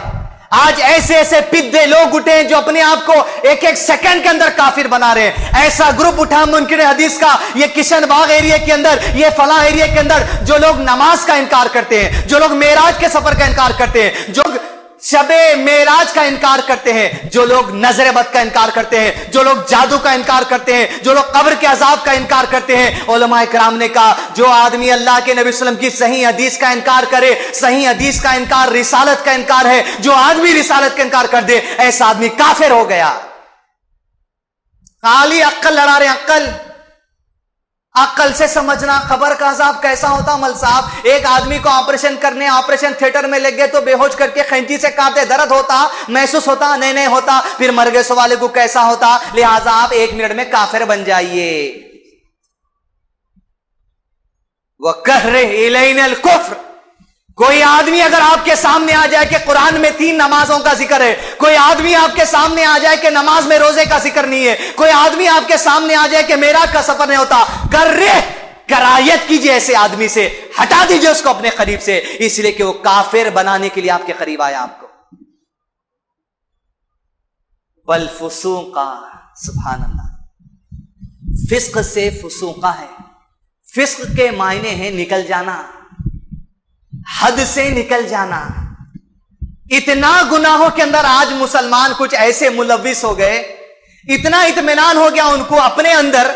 आज ऐसे ऐसे पिद्दे लोग उठे हैं जो अपने आप को एक एक सेकंड के अंदर काफिर बना रहे हैं। ऐसा ग्रुप उठा मुनकिर हदीस का, ये किशन बाग एरिया के अंदर, ये फला एरिया के अंदर, जो लोग नमाज का इनकार करते हैं, जो लोग मेराज के सफर का इनकार करते हैं, जो शबे मेराज का इनकार करते हैं, जो लोग नजर बद का इनकार करते हैं, जो लोग जादू का इनकार करते हैं, जो लोग कब्र के अजाब का इनकार करते हैं। उलमाए किराम ने कहा, जो आदमी अल्लाह के नबी सल्लल्लाहु अलैहि वसल्लम की सही हदीस का इनकार करे, सही हदीस का इनकार रिसालत का इनकार है, जो आदमी रिसालत का इनकार कर दे, ऐसा आदमी काफिर हो गया। खाली अक्ल लड़ा रहे, अक्ल, अक्ल से समझना कब्र का अजाब कैसा होता। मल साहब, एक आदमी को ऑपरेशन करने ऑपरेशन थिएटर में लग गए तो बेहोश करके खैंची से काटते, दर्द होता, महसूस होता? नहीं होता। फिर मर गए सो वाले को कैसा होता? लिहाजा आप 1 मिनट में काफिर बन जाइए। वकर्रिह इलैनल कुफ्र, कोई आदमी अगर आपके सामने आ जाए कि कुरान में 3 नमाजों का जिक्र है, कोई आदमी आपके सामने आ जाए कि नमाज में रोजे का जिक्र नहीं है, कोई आदमी आपके सामने आ जाए कि मेराज का सफर नहीं होता, कर्रिह, करायत कीजिए ऐसे आदमी से, हटा दीजिए उसको अपने करीब से, इसलिए कि वो काफिर बनाने के लिए आपके करीब आया आपको। बल फुसूका, सुभान अल्लाह, फिस्क से फुसूका है। फिस्क के मायने हैं निकल जाना, हद से निकल जाना। इतना गुनाहों के अंदर आज मुसलमान कुछ ऐसे मुलविस हो गए, इतना इत्मीनान हो गया उनको अपने अंदर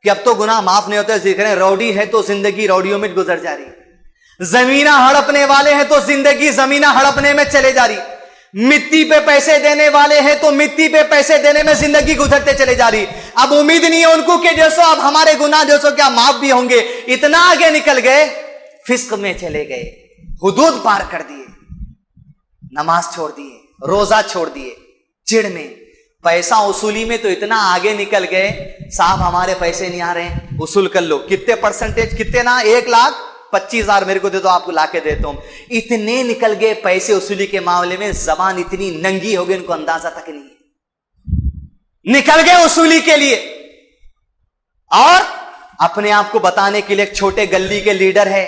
कि अब तो गुनाह माफ नहीं होते। जिक्र रौडी है तो जिंदगी रौडियों में गुजर जा रही, जमीना हड़पने वाले हैं तो जिंदगी जमीना हड़पने में चले जा रही, मिट्टी पे पैसे देने वाले हैं तो मिट्टी पे पैसे देने में जिंदगी गुजरते चले जा रही। अब उम्मीद नहीं है उनको कि जैसो अब हमारे गुनाह जैसो क्या माफ भी होंगे। इतना आगे निकल गए, फिस्क में चले गए, हुदूद पार कर दिए, नमाज छोड़ दिए, रोजा छोड़ दिए, चिढ़ में, पैसा वसूली में तो इतना आगे निकल गए, साहब हमारे पैसे नहीं आ रहे हैं, वसूल कर लो, कितने परसेंटेज, कितने ना, 1,25,000 मेरे को दे दो, आपको लाके देता हूं। इतने निकल गए पैसे वसूली के मामले में, जबान इतनी नंगी हो गई उनको अंदाजा तक नहीं। निकल गए वसूली के लिए और अपने आप को बताने के लिए एक छोटे गली के लीडर है,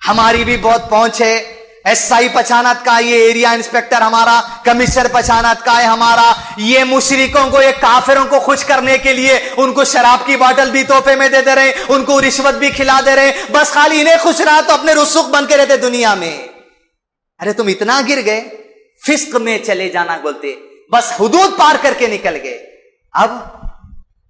हमारी भी बहुत पहुंच है, एसआई पछानत का, ये एरिया इंस्पेक्टर हमारा, कमिश्नर पछानत का है हमारा, ये मुशरिकों को, ये काफिरों को खुश करने के लिए उनको शराब की बोतल भी तोहफे में दे रहे हैं, उनको रिश्वत भी खिला दे रहे हैं, बस खाली इन्हें खुश रहा तो अपने रुसुख बन के रहते दुनिया में। अरे तुम इतना गिर गए, फिस्क में चले जाना बोलते, बस हुदूद पार करके निकल गए, अब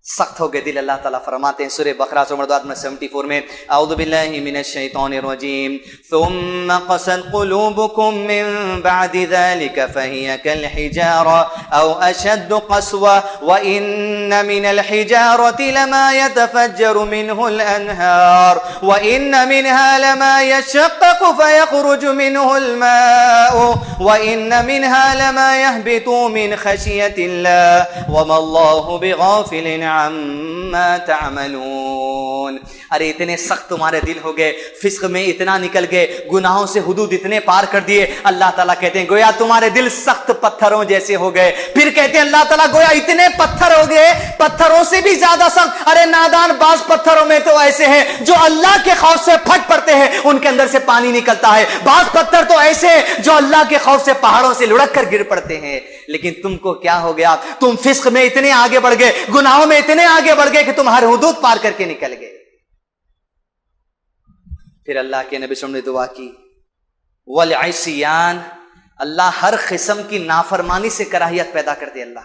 सख्त हो गए दिल। अल्लाह ताला फरमाते हैं सूरह बकरा में 74 में, औज़ु बिल्लाहि मिनश शैतानिर रजीम, सुम्मा क़सत क़ुलूबुकुम मिन बअदि ज़ालिका फ़हिय कल हिजारा औ अशद्दु क़स्वा व इन्न मिनल हिजारति लमा यतफ़ज्जरु मिनहुल अनहार व इन्न मिनहा लमा यशक़्क़क़ु फ़यख़रुजु मिनहुल माउ व इन्न मिनहा लमा यहबितु मिन ख़शियतिल्लाह व मल्लाहु बिग़ाफ़िलिन अम्मा तअमलून। अरे इतने सख्त तुम्हारे दिल हो गए, फिस्क में इतना निकल गए, गुनाहों से हुदूद इतने पार कर दिए। अल्लाह ताला कहते हैं गोया तुम्हारे दिल सख्त पत्थरों जैसे हो गए। फिर कहते हैं अल्लाह ताला गोया इतने पत्थर हो गए, पत्थरों से भी ज्यादा सख्त। अरे नादान, बाज पत्थरों में तो ऐसे हैं जो अल्लाह के खौफ से फट पड़ते हैं, उनके अंदर से पानी निकलता है। बाज पत्थर तो ऐसे हैं जो अल्लाह के खौफ से पहाड़ों से लुढ़क कर गिर पड़ते हैं। लेकिन तुमको क्या हो गया, तुम फिस्क में इतने आगे बढ़ गए, गुनाहों में इतने आगे बढ़ गए कि तुम हर हुदूद पार करके निकल गए। फिर अल्लाह के नबी ने दुआ की, वल इस्यान, अल्लाह हर किस्म की नाफरमानी से कराहियत पैदा कर दे। अल्लाह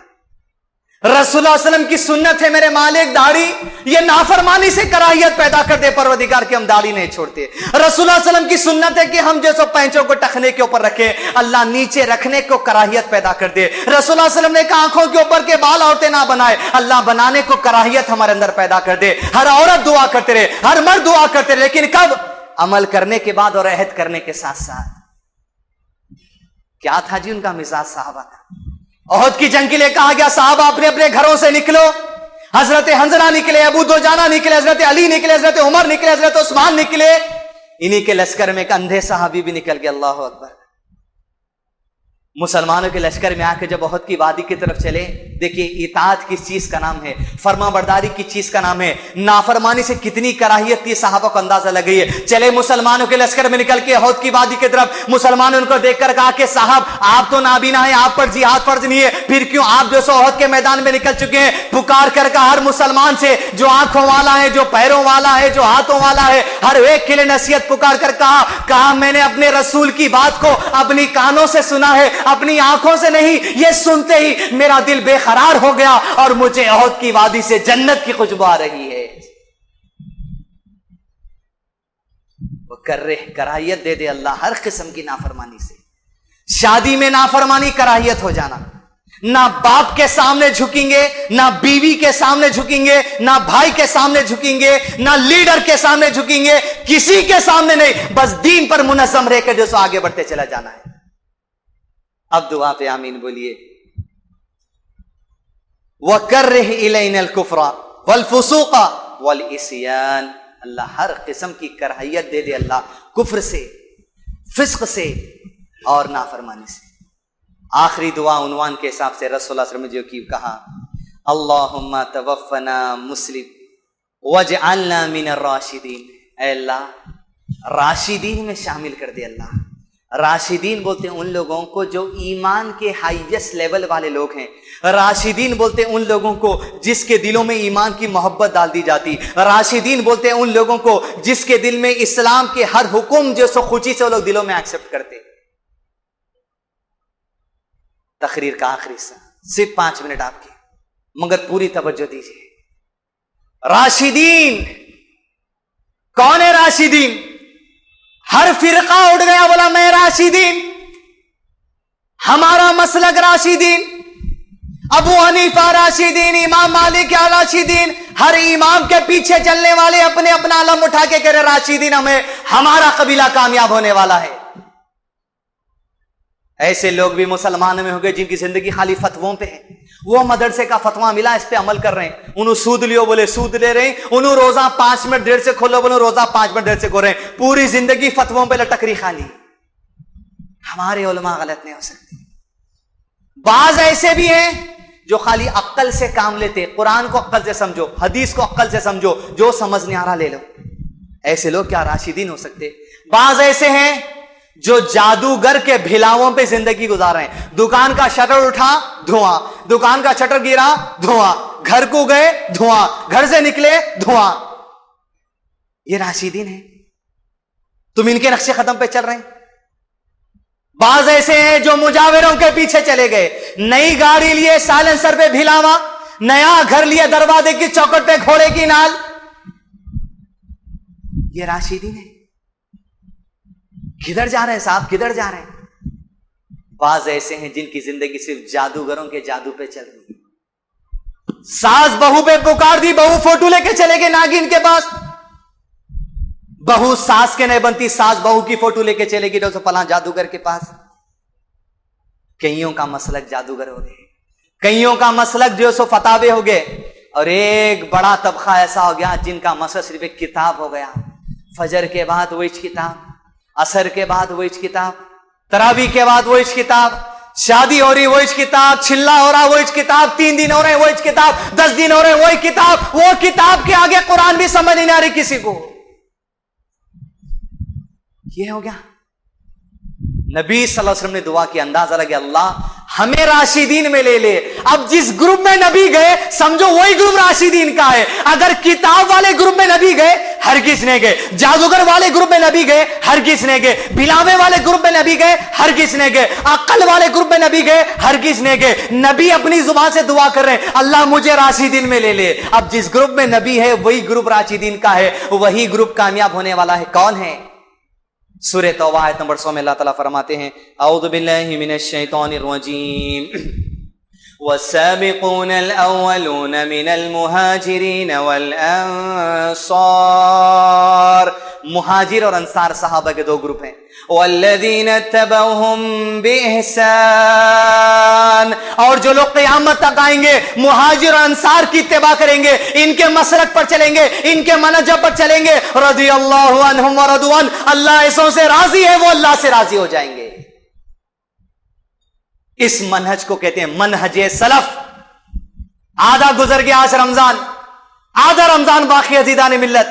रसूलुल्लाह सल्लल्लाहु अलैहि वसल्लम की सुन्नत है मेरे मालिक दाढ़ी, ये नाफरमानी से कराहियत पैदा कर दे परवरदिगार की हम दाढ़ी नहीं छोड़ते। रसूलुल्लाह सल्लल्लाहु अलैहि वसल्लम की सुन्नत है कि हम जो सो पैंचों को टखने के ऊपर रखे, अल्लाह नीचे रखने को कराहियत पैदा कर दे। रसूलुल्लाह सल्लल्लाहु अलैहि वसल्लम ने कहा आंखों के ऊपर के बाल औरतें ना बनाए, अल्लाह बनाने को कराहियत हमारे अंदर पैदा कर दे। हर औरत दुआ करते रहे, हर मर्द दुआ करते रहे, लेकिन कब? अमल करने के बाद और अहद करने के साथ साथ। क्या था जी उनका मिजाज साहबा का? ओहद की जंग के लिए कहा गया साहबा अपने अपने घरों से निकलो। हजरत हंजला निकले, अबू दुजाना निकले, हजरत अली निकले, हजरत उमर निकले, हजरत उस्मान निकले। इन्हीं के लश्कर में एक अंधे साहबी भी निकल गया। अल्लाह अकबर। मुसलमानों के लश्कर में आके जब ओहद की वादी की तरफ चले, देखिए इताअत किस चीज का नाम है, फर्माबरदारी की चीज का नाम है, नाफरमानी से कितनी कराहियत थी साहबा को अंदाजा लग गई है। चले मुसलमानों के लश्कर में निकल के ओहद की वादी की तरफ, मुसलमानों उनको देखकर कहा कि साहब आप तो नाबीना है, आप पर जिहाद फर्ज नहीं है, फिर क्यों आप जो सो ओहद के मैदान में निकल चुके हैं। पुकार कर कहा हर मुसलमान से, जो आंखों वाला है, जो पैरों वाला है, जो हाथों वाला है, हर एक के लिए नसीहत पुकार कर कहा मैंने अपने रसूल की बात को अपनी कानों से सुना है, अपनी आंखों से नहीं। ये सुनते ही मेरा दिल बेकरार हो गया और मुझे ओहद की वादी से जन्नत की खुशबू आ रही है। वो कराहियत दे दे अल्लाह हर किस्म की नाफरमानी से। शादी में नाफरमानी कराहियत हो जाना, ना बाप के सामने झुकेंगे, ना बीवी के सामने झुकेंगे, ना भाई के सामने झुकेंगे, ना लीडर के सामने झुकेंगे, किसी के सामने नहीं, बस दीन पर मुनज़्ज़म रहकर जो सो आगे बढ़ते चला जाना है। अब दुआ पे आमीन बोलिए। वकर्रिह इलैनल कुफ्रा वल फुसूqa वल इस्यान, अल्लाह हर किस्म की कराहियत दे दे अल्लाह कुफ्र से, फिस्क से और नाफरमानी से। आखिरी दुआ उन्वान के हिसाब से रसूलुल्लाह सल्लल्लाहु अलैहि वसल्लम जो की कहा, अल्लाहुम्मा तवफ़्फ़ना मुस्लिम वजअलना मिनर राशिदीन, ऐ अल्लाह राशिदीन में शामिल कर दे। अल्लाह राशिदीन बोलते हैं उन लोगों को जो ईमान के हाईएस्ट लेवल वाले लोग हैं। राशिदीन बोलते हैं उन लोगों को जिसके दिलों में ईमान की मोहब्बत डाल दी जाती। राशिदीन बोलते हैं उन लोगों को जिसके दिल में इस्लाम के हर हुक्म जो सो खुशी से वो लोग दिलों में एक्सेप्ट करते। तकरीर का आखिरी हिस्सा सिर्फ 5 मिनट आपके, मगर पूरी तवज्जो दीजिए। राशिदीन कौन है? राशिदीन हर फिरका उठ गया, बोला मैं राशिदीन, हमारा मसलक राशिदीन, अबू हनीफा राशिदीन, इमाम मालिक या राशिदीन। हर इमाम के पीछे चलने वाले अपने अपना अलम उठा के कह रहे राशिदीन, हमें हमारा कबीला कामयाब होने वाला है। ऐसे लोग भी मुसलमानों में हो गए जिनकी जिंदगी खाली फतवों पे है। वो मदरसे का फतवा मिला, इस पे अमल कर रहे हैं। उन्होंने सूद लियो बोले सूद ले रहे हैं, उन्होंने रोजा 5 मिनट देर से खोलो बोलो रोजा 5 मिनट देर से खो रहे हैं। पूरी जिंदगी फतवों पे लटक रही खाली। हमारे उलमा गलत नहीं हो सकते। बाज ऐसे भी हैं जो खाली अक्ल से काम लेते, कुरान को अक्ल से समझो, हदीस को अक्ल से समझो, जो समझ नहीं आ रहा ले लो। ऐसे लोग क्या राशिदीन हो सकते? बाज ऐसे हैं जो जादूगर के भिलावों पे जिंदगी गुजार रहे हैं। दुकान का शटर उठा धुआं, दुकान का शटर गिरा धुआं, घर को गए धुआं, घर से निकले धुआं। ये राशिदीन है? तुम इनके नक्शे कदम पे चल रहे हैं। बाज ऐसे हैं जो मुजाविरों के पीछे चले गए, नई गाड़ी लिए साइलेंसर पे भिलावा, नया घर लिए दरवाजे की चौखट पे घोड़े की नाल। ये राशिदीन है। किधर जा रहे हैं साहब, किधर जा रहे हैं? बाज ऐसे हैं जिनकी जिंदगी सिर्फ जादूगरों के जादू पे चल रही। सास बहू पे पुकार दी, बहू फोटो लेके चले गए नागिन के पास। बहू सास के नहीं बनती, सास बहू की फोटो लेके चलेगी तो फलां जादूगर के पास। कईयों का मसलक जादूगर हो गए, कईयों का मसलक जो सो फतावे हो गए, और एक बड़ा तबका ऐसा हो गया जिनका मसलक सिर्फ एक किताब हो गया। फजर के बाद वही किताब, असर के बाद वही किताब, तरावी के बाद वही किताब, शादी हो रही वही किताब, छिल्ला हो रहा वही किताब, 3 दिन हो रहे वही किताब, 10 दिन हो रहे वही किताब। वो किताब के आगे कुरान भी समझ नहीं आ रही किसी को। ये हो गया। नबी सल्लल्लाहु अलैहि वसल्लम ने दुआ की, अंदाजा लगे अल्लाह हमें राशिदीन में ले ले। अब जिस ग्रुप में नबी गए समझो वही ग्रुप राशिदीन का है। अगर किताब वाले ग्रुप में नबी गए हरगिज नहीं गए, जादूगर वाले ग्रुप में नबी गए हरगिज नहीं गए, बिलावे वाले ग्रुप में नबी गए हरगिज नहीं गए, अक्ल वाले ग्रुप में नबी गए हरगिज नहीं गए। नबी अपनी जुबान से दुआ कर रहे हैं अल्लाह मुझे राशिदीन में ले ले। अब जिस ग्रुप में नबी है वही ग्रुप राशिदीन का है, वही ग्रुप कामयाब होने वाला है। कौन है? सूरह तौबा आयत नंबर 100 में अल्लाह ताला फरमाते हैं, औज़ु बिल्लाहि मिनश शैतानिर रजीम, वस्साबिकूनल अव्वलून मिनल मुहाजिरीन वल अंसार। मुहाजिर और अंसार सहाबा के 2 ग्रुप हैं। वल्लज़ीना तबअहुम बिइहसान, और जो लोग क़यामत तक आएंगे मुहाजिर और अंसार की इत्तिबा करेंगे, इनके मसलक पर चलेंगे, इनके मनहज पर चलेंगे। रज़ियल्लाहु अन्हुम व रदू अन, अल्लाह ऐसों से राजी है, वो अल्लाह से राजी हो जाएंगे। इस मनहज को कहते हैं मनहजे सलफ। आधा गुजर गया आज रमजान, आधा रमजान बाकी अज़ीज़ान मिल्लत।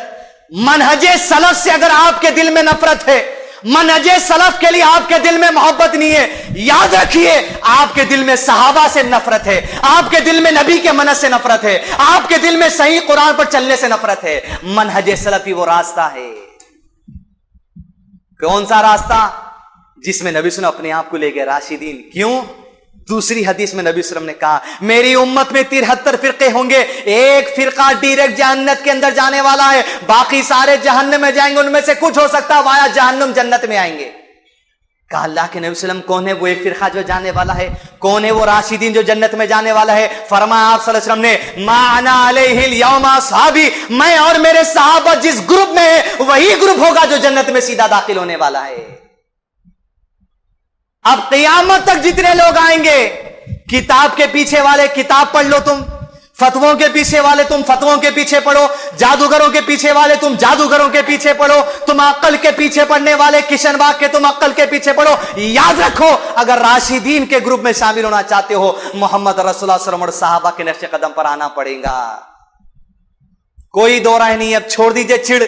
मनहजे सलफ से अगर आपके दिल में नफरत है, मनहजे सलफ के लिए आपके दिल में मोहब्बत नहीं है, याद रखिए आपके दिल में सहाबा से नफरत है, आपके दिल में नबी के मनहज से नफरत है, आपके दिल में सही कुरान पर चलने से नफरत है। मनहजे सलफी वो रास्ता है। कौन सा रास्ता? जिसमें नबी सल्लल्लाहु अपने आप को ले गए राशिदीन। क्यों? दूसरी हदीस में नबी सल्लल्लाहु अलैहि वसल्लम ने कहा मेरी उम्मत में 73 फिरके होंगे, एक फिरका डायरेक्ट जन्नत के अंदर जाने वाला है, बाकी सारे जहन्नम में जाएंगे। उनमें से कुछ हो सकता है वाया जहन्नम जन्नत में आएंगे। कहा अल्लाह के नबी सल्लल्लाहु अलैहि वसल्लम कौन है वो एक फिरका जो जाने वाला है? कौन है वो राशिदीन जो जन्नत में जाने वाला है? फरमाया आप सल्लल्लाहु अलैहि वसल्लम ने मा अना अलैहिल यौमा असहाबी, मैं और मेरे सहाबा जिस ग्रुप में है वही ग्रुप होगा जो जन्नत में सीधा दाखिल होने वाला है। अब क़यामत तक जितने लोग आएंगे, किताब के पीछे वाले किताब पढ़ लो तुम, फतवों के पीछे वाले तुम फतवों के पीछे पढ़ो, जादूगरों के पीछे वाले तुम जादूगरों के पीछे पढ़ो, तुम अक्ल के पीछे पढ़ने वाले किशनबाग के तुम अक्ल के पीछे पढ़ो। याद रखो अगर राशिदीन के ग्रुप में शामिल होना चाहते हो मोहम्मद रसूलुल्लाह सल्लल्लाहु अलैहि वसल्लम और सहाबा के नक्शे कदम पर आना पड़ेगा। कोई दो राय नहीं। अब छोड़ दीजिए चिड़,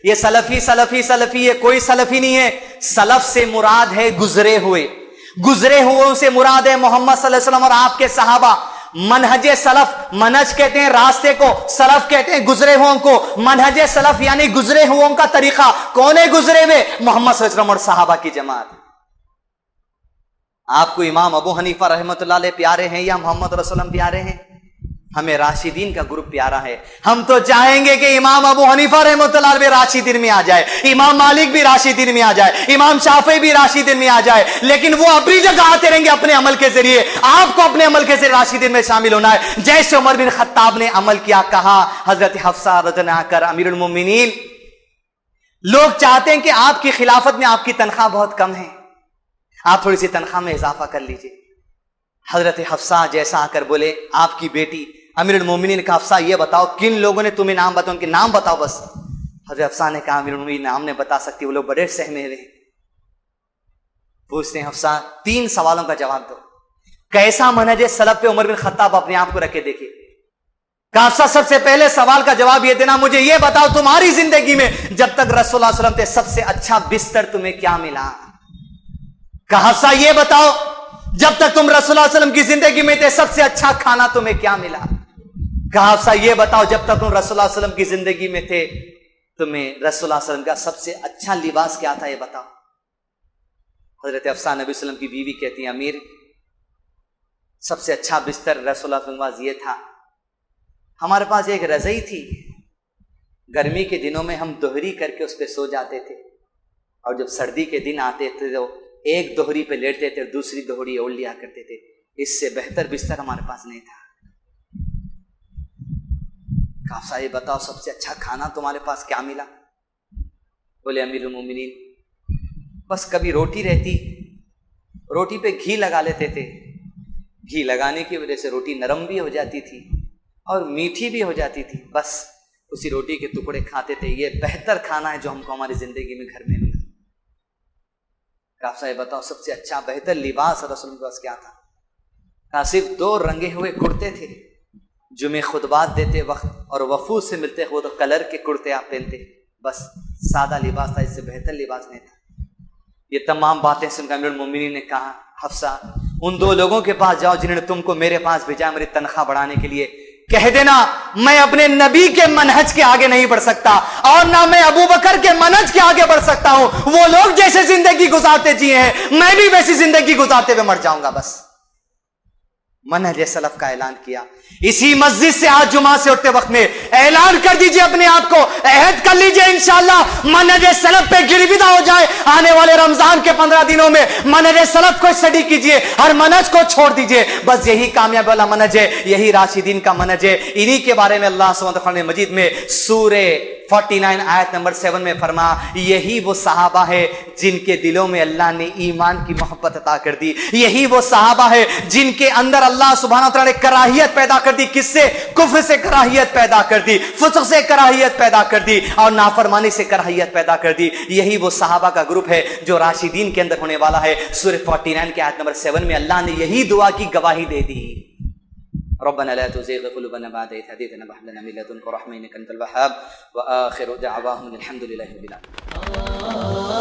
ये सलफी सलफी सलफी है, कोई सलफी नहीं है। सलफ से मुराद है गुजरे हुए, गुजरे हुओं से मुराद है मोहम्मद सल्लल्लाहु अलैहि वसल्लम और आपके सहाबा। मनहजे सलफ, मनहज कहते हैं रास्ते को, सलफ कहते हैं गुजरे हुओं को। मनहजे सलफ यानी गुजरे हुओं का तरीका। कौन है गुजरे हुए? मोहम्मद सल्लल्लाहु अलैहि वसल्लम और सहाबा की जमात। आपको इमाम अबू हनीफा रहमतुल्लाह अलैह प्यारे हैं या मोहम्मद रसूलुल्लाह प्यारे हैं? हमें राशिदीन का ग्रुप प्यारा है। हम तो चाहेंगे कि इमाम अबू हनीफा रहमतुल्लाह अलैह भी राशिदीन में आ जाए, इमाम मालिक भी राशिदीन में आ जाए, इमाम शाफी भी राशिदीन में आ जाए, लेकिन वो अपनी जगह आते रहेंगे अपने अमल के जरिए। आपको अपने अमल के जरिए राशिदीन में शामिल होना है। जैसे उमर बिन खत्ताब ने अमल किया, कहा हजरत हफ्सा रज़ियल्लाहु अन्हा अमीरुल मोमिनीन, लोग चाहते हैं कि आपकी खिलाफत में आपकी तनख्वाह बहुत कम है, आप थोड़ी सी तनख्वाह में इजाफा कर लीजिए। हजरत हफ्सा जैसा आकर बोले, आपकी बेटी अमीरुल मोमिनीन का हफ्सा ये बताओ किन लोगों ने तुम्हें नाम बताओ, उनके नाम बताओ बस। हजरत हफ्सा ने कहा अमीरुल मोमिनीन नाम ने बता सकती, वो लोग बड़े सहमे रहे। पूछते हैं हफ्सा 3 सवालों का जवाब दो। कैसा मनहज सलफ पे उमर बिन खत्ताब अपने आप को रखे देखिए। कहा हफ्सा सबसे पहले सवाल का जवाब ये देना, मुझे ये बताओ तुम्हारी जिंदगी में जब तक रसूलुल्लाह सल्लल्लाहु अलैहि वसल्लम थे सबसे अच्छा बिस्तर तुम्हें क्या मिला? कहा हफ्सा ये बताओ जब तक तुम रसूलुल्लाह सल्लल्लाहु अलैहि वसल्लम की जिंदगी में थे सबसे अच्छा खाना तुम्हें क्या मिला? कहा हफ्सा ये बताओ जब तक तुम रसूलुल्लाह सल्लल्लाहु अलैहि वसल्लम की जिंदगी में थे तुम्हें रसूलुल्लाह सल्लल्लाहु अलैहि वसल्लम का सबसे अच्छा लिबास क्या था ये बताओ। حضرت حفصہ نبی صلی اللہ علیہ وسلم کی بیوی کہتی ہیں امیر سب سے اچھا بستر رسول اللہ کے پاس یہ تھا، ہمارے پاس ایک رضائی تھی، گرمی کے دنوں میں ہم دوہری کر کے اس پہ سو جاتے تھے، اور جب سردی کے دن آتے تھے تو ایک دوہری پہ لیٹتے تھے اور دوسری دوہری اوڑھ لیا کرتے تھے، اس سے بہتر بستر ہمارے پاس نہیں تھا۔ حفصہ یہ بتاؤ سب سے اچھا کھانا تمہارے پاس کیا ملا؟ بولے امیر المومنین بس کبھی روٹی رہتی، روٹی پہ گھی لگا لیتے تھے، گھی لگانے کی وجہ سے روٹی نرم بھی ہو جاتی تھی اور میٹھی بھی ہو جاتی تھی، بس اسی روٹی کے ٹکڑے کھاتے تھے، یہ بہتر کھانا ہے جو ہم کو ہماری زندگی میں گھر میں ملا۔ حفصہ یہ بتاؤ سب سے اچھا بہتر لباس رسول کے پاس کیا تھا؟ کہا صرف 2 رنگے ہوئے کرتے تھے، جمعے خطبات دیتے وقت اور وفود سے ملتے وہ تو کلر کے کرتے آپ پہنتے، بس سادہ لباس تھا، اس سے بہتر لباس نہیں تھا۔ یہ تمام باتیں سن کر امیر المومنین نے کہا حفصہ ان 2 لوگوں کے پاس جاؤ جنہوں نے تم کو میرے پاس بھیجا میری تنخواہ بڑھانے کے لیے، کہہ دینا میں اپنے نبی کے منہج کے آگے نہیں بڑھ سکتا اور نہ میں ابو بکر کے منہج کے آگے بڑھ سکتا ہوں، وہ لوگ جیسے زندگی گزارتے جیے ہیں میں بھی ویسی زندگی گزارتے ہوئے مر جاؤں گا۔ بس منہج سلف کا اعلان کیا۔ اسی مسجد سے آج جمعہ سے اٹھتے وقت میں اعلان کر دیجئے اپنے آپ کو، عہد کر لیجئے انشاءاللہ منہج سلف پہ گرویدہ ہو جائے۔ آنے والے رمضان کے 15 دنوں میں منہج سلف کو اسٹڈی کیجئے، ہر منہج کو چھوڑ دیجئے، بس یہی کامیاب والا منہج ہے، یہی راشدین کا منہج ہے۔ انہی کے بارے میں اللہ سبحانہ وتعالی نے مجید میں سورہ 49 آیت نمبر 7 میں فرمایا یہی وہ صحابہ ہے جن کے دلوں میں اللہ نے ایمان کی محبت عطا کر دی، یہی وہ صحابہ ہے جن کے اندر اللہ سبحانہ وتعالی نے کراہیت پیدا کر دی، کس سے؟ کفر سے کراہیت پیدا کر دی، فسق سے کراہیت پیدا کر دی اور نافرمانی سے کراہیت پیدا کر دی۔ یہی وہ صحابہ کا گروپ ہے جو راشدین کے اندر ہونے والا ہے۔ سورہ 49 کے آیت نمبر 7 میں اللہ نے یہی دعا کی گواہی دے دی۔ ربنا لا تزغ قلوبنا بعد إذ هديتنا وهب لنا من لدنك رحمة إنك أنت الوهاب وآخر دعواهم الحمد لله رب العالمين۔